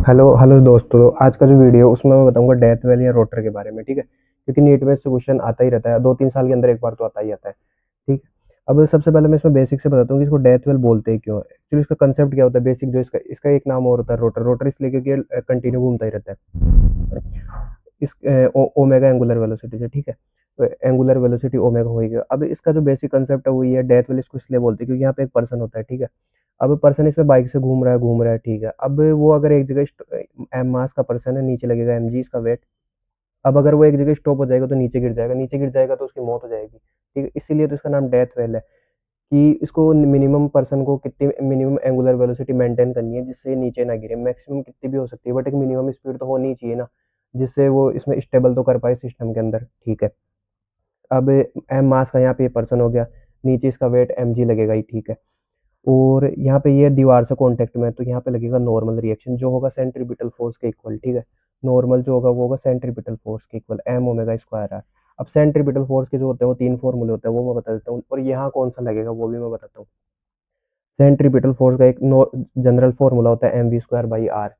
Hello hello दोस्तों, आज का जो वीडियो उसमें मैं बताऊंगा डेथ वेल या रोटर के बारे में। ठीक है, क्योंकि नीट में इससे क्वेश्चन आता ही रहता है, 2-3 साल के अंदर एक बार तो आता ही आता है। ठीक है, अब सबसे पहले मैं इसमें बेसिक से बताता हूँ कि इसको डेथ वेल बोलते हैं क्यों। एक्चुअली इसका कंसेप्ट क्या होता है, बेसिक जो इसका इसका एक नाम और होता है रोटर। रोटर इसलिए क्योंकि कंटिन्यू घूमता ही रहता है इस ओमेगा एंगुलर वेलोसिटी से। ठीक है, तो एंगुलर वेलोसिटी ओमेगा होगी। अब इसका जो बेसिक कंसेप्ट है वो ये है, डेथ वेल इसको इसलिए बोलते हैं क्योंकि यहाँ पे एक पर्सन होता है। ठीक है, अब पर्सन इसमें बाइक से घूम रहा है। ठीक है, अब वो अगर एक जगह एम मास का पर्सन है, नीचे लगेगा एम जी इसका वेट। अब अगर वो एक जगह स्टॉप हो जाएगा तो नीचे गिर जाएगा, नीचे गिर जाएगा तो उसकी मौत हो जाएगी। ठीक है, इसीलिए तो इसका नाम डेथ वेल है कि इसको मिनिमम पर्सन को कितनी मिनिमम एंगुलर वेलोसिटी मेंटेन करनी है जिससे ये नीचे ना गिरे। मैक्सिमम कितनी भी हो सकती है बट एक मिनिमम स्पीड तो होनी ही चाहिए ना, जिससे वो इसमें स्टेबल तो कर पाए सिस्टम के अंदर। ठीक है, अब एम मास का यहाँ पे पर्सन हो गया, नीचे इसका वेट एम जी लगेगा ही। ठीक है, और यहाँ पे ये दीवार से कांटेक्ट में है तो यहाँ पे लगेगा नॉर्मल रिएक्शन जो होगा सेंट्रीपिटल फोर्स के इक्वल। ठीक है, नॉर्मल जो होगा वो होगा सेंट्रीपिटल फोर्स के equal m omega square r. अब सेंट्रीपिटल फोर्स के जो होते हैं वो 3 फॉर्मूले होते हैं, वो मैं बता देता हूँ, और यहाँ कौन सा लगेगा वो भी मैं बताता हूँ। सेंट्रीपिटल फोर्स का एक जनरल फॉर्मूला होता है m v square by r.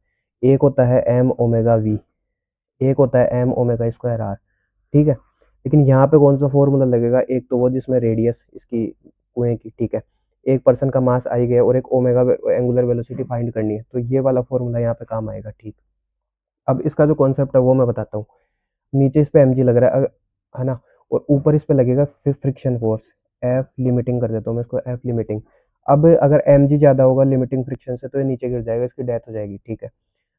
एक होता है एम ओमेगा वी, एक होता है एम ओमेगा स्क्वायर आर। ठीक है, लेकिन यहाँ पे कौन सा फॉर्मूला लगेगा, एक तो वो जिसमें रेडियस इसकी कुएं की। ठीक है, एक पर्सन का मास आई गया और एक ओमेगा एंगुलर वेलोसिटी फाइंड करनी है, तो ये वाला फॉर्मूला यहाँ पे काम आएगा। ठीक, अब इसका जो कॉन्सेप्ट है वो मैं बताता हूँ। नीचे इस पे एम जी लग रहा है है ना, और ऊपर इस पे लगेगा फ्रिक्शन फोर्स। एफ लिमिटिंग कर देता हूँ मैं इसको, एफ लिमिटिंग। अब अगर एम जी ज़्यादा होगा लिमिटिंग फ्रिक्शन से तो ये नीचे गिर जाएगा, इसकी डेथ हो जाएगी। ठीक है,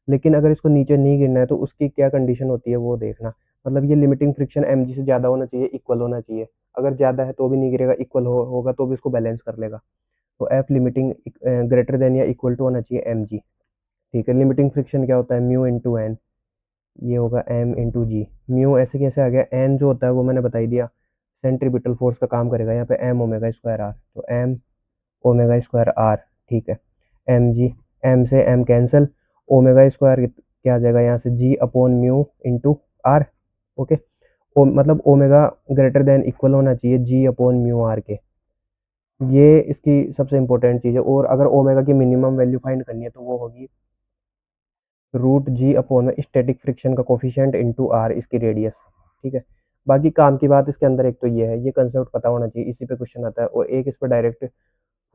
लेकिन अगर इसको नीचे नहीं गिरना है तो उसकी क्या कंडीशन होती है वो देखना। मतलब ये लिमिटिंग फ्रिक्शन एम जी से ज़्यादा होना चाहिए, इक्वल होना चाहिए। अगर ज़्यादा है तो भी नहीं गिरेगा, इक्वल होगा तो भी इसको बैलेंस कर लेगा। तो एफ लिमिटिंग ग्रेटर देन या इक्वल टू होना चाहिए एम जी। ठीक है, लिमिटिंग फ्रिक्शन क्या होता है, म्यू इंटू एन, ये होगा एम इंटू जी। म्यू ऐसे कैसे आ गया, एन जो होता है वो मैंने बता ही दिया, सेंट्रीपिटल फोर्स का काम करेगा यहाँ पे एम ओमेगा स्क्वायर आर, तो एम ओमेगा स्क्वायर आर। ठीक है, एम जी, एम से एम कैंसिल, ओमेगा स्क्वायर क्या आ जाएगा यहाँ से, g upon mu into R. Okay, मतलब ओमेगा ग्रेटर देन इक्वल होना चाहिए जी अपॉन म्यू आर के। ये इसकी सबसे इंपॉर्टेंट चीज़ है। और अगर ओमेगा की मिनिमम वैल्यू फाइंड करनी है तो वो होगी रूट जी अपॉन में स्टैटिक फ्रिक्शन का कोफिशिएंट इंटू आर, इसकी रेडियस। ठीक है, बाकी काम की बात इसके अंदर एक तो ये है, ये कंसेप्ट पता होना चाहिए, इसी पे क्वेश्चन आता है, और एक इस पर डायरेक्ट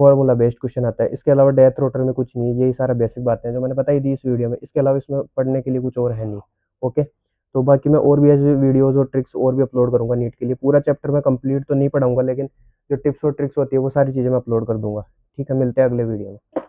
फॉर्मूला बेस्ड क्वेश्चन आता है। इसके अलावा डेथ रोटर में कुछ नहीं है, यही सारा बेसिक बातें हैं जो मैंने बताई दी इस वीडियो में। इसके अलावा इसमें पढ़ने के लिए कुछ और है नहीं। ओके, तो बाकी मैं और भी ऐसे वीडियोस और ट्रिक्स और भी अपलोड करूंगा नीट के लिए। पूरा चैप्टर मैं कंप्लीट तो नहीं पढ़ाऊंगा, लेकिन जो टिप्स और ट्रिक्स होती है वो सारी चीज़ें मैं अपलोड कर दूंगा। ठीक है, मिलते हैं अगले वीडियो में।